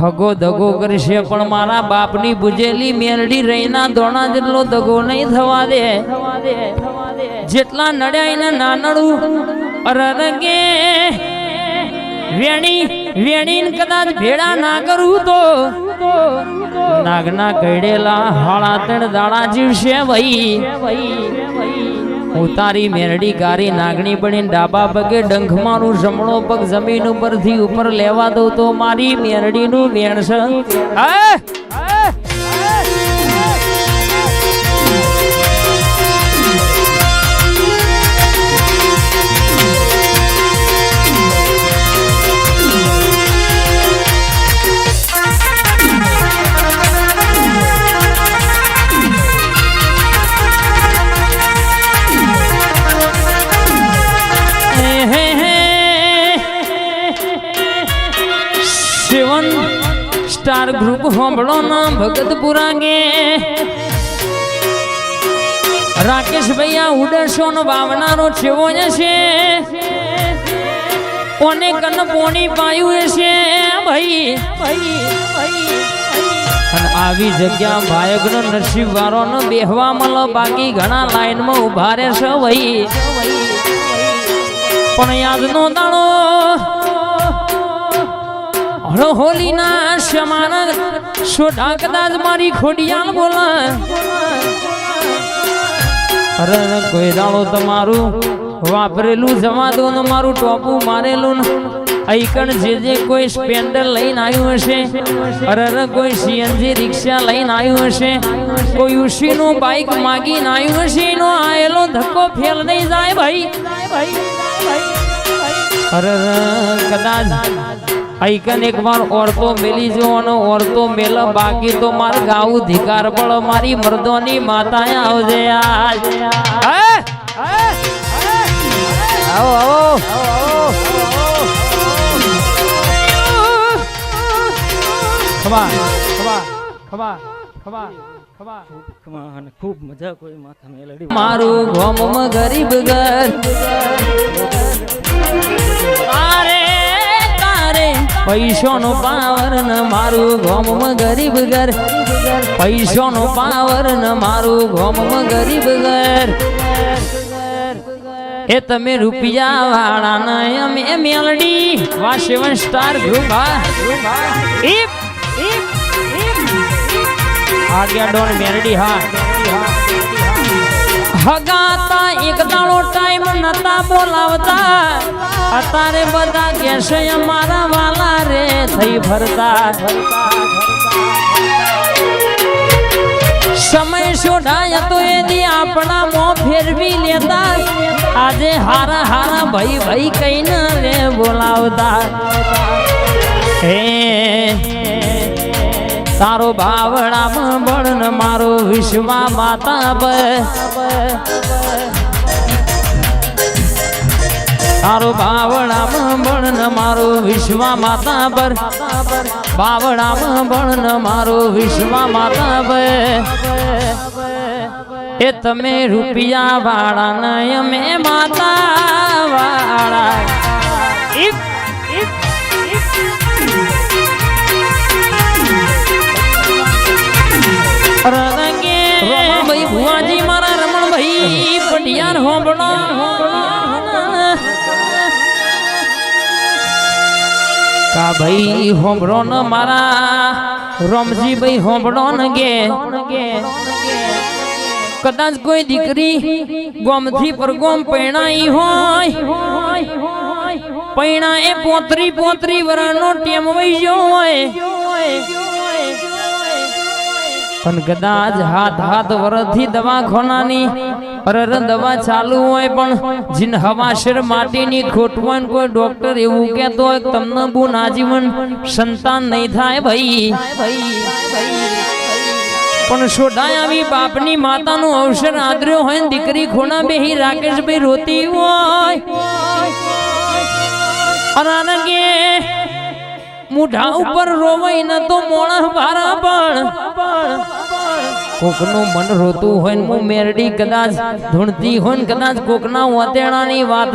હગો દગો કરશે પણ મારા બાપની બુજેલી મેરડી રહીના દોણા જેટલો દગો નહીં થવા દે જેટલા નડ્યા એને નાનડું અરરગે વેણી કદાચ ભેડા ના કરું તો નાગના કઈડેલા હાળા ત્રણ દાડા જીવશે ભાઈ ઉતારી મેરડી ગારી નાગણી બની ડાબા પગે ડંખ મારું જમણો પગ જમીન ઉપરથી ઉપર લેવા દઉં તો મારી મેરડીનું વેણ છે સ્ટાર ગ્રુપ હોંભળો ના ભગતપુરા ગે રાકેશ ભૈયા ઉડેશો નો વાવનારો છેવો છે કોને કન પોણી પાયું છે ભાઈ અને આવી જગ્યા ભાયક નો નસીબ વાળો નો બેહવા મળો બાકી ઘણા લાઈન માં ઉભા રહેશે ભાઈ પણ યાદ નો દાડો હોલી ના સમાન સોઢા કદાચ મારી ખોડિયાલ બોલા અરે કોઈ દાડો તમારું વાપરેલું જવા દો ને મારું ટોપું મારેલું આઈકણ જે કોઈ સ્પેન્ડર લઈને આવ્યું હશે અરે કોઈ સીએનજી રિક્ષા લઈને આવ્યું હશે કોઈ ઉશી નું બાઈક માગીને આવ્યું હશે એનો આયેલો ધક્કો ફેલ નહીં જાય ભાઈ અરે કદાચ આઈકન એક વાર ઓરતો મેલી જો અને ઓરતો મેલ બાકી તો માર ગાવું ધિકાર પડ મારી મર્દોની માતા આવજે આજ ખૂબ મજા કોઈ માથા મેલડી મારું ગોમ ગરીબ ઘર પૈસો નો પાવર ન મારું ગોમ ગરીબ ઘર પૈસો નો પાવર ન મારું ગોમ ગરીબ ઘર એ તમે રૂપિયા વાળા ને અમે મેલડી વા 7 સ્ટાર ગ્રુપ આગળ ડોન મેલડી હા હગાતા એક દાડો ટાઈમ નતા બોલાવતા અતારે બધા કહેશે અમારા વાલા રે થઈ ફરતા સમય છોડાય તો એની આપણા મોં ફેરવી લેતા આજે હારા હારા ભાઈ ભાઈ કઈને રે બોલાવતા હે તારો બાવડામાં બળન મારો વિશ્વા માતા તારો બાવડામાં બળન મારો વિશ્વા માતા પર બાવડામાં બળન મારો વિશ્વા માતા એ તમે રૂપિયા વાળા ને અમે માતા વાળા ભાઈ ભુવાજી મારા રમણ ભાઈ પટિયાર હોંભળો કા ભાઈ હોંભળો ન મારા રમજી ભાઈ હોંભળો ન ગે કદાચ કોઈ દીકરી ગોમથી પર ગોમ પૈણાઈ હોય પૈણા એ 35 વર્ષનો ટેમ વઈ ગયો હોય પણ કદાચ હાથ વર્ષથી દવાખાનાની દવા ચાલુ હોય પણ જીન હવાશર માટીની ખોટ હોય કોઈ ડોક્ટર એવું કહેતો હોય તમને બહુ આજીવન સંતાન નહીં થાય ભાઈ પણ સોઢાય આવી બાપની માતાનું અવસર આદર્યો હોય ને દીકરી ખોણા બેહી રાકેશભાઈ રોતી હોય અરાનગે મુઢા ઉપર રોવાય ન તો મોણા ભારા પણ કોકનું મન રોતું હોય ને મેરડી કદાચ ધૂણતી હોય ને કદાચ કોકના વતેણાની વાત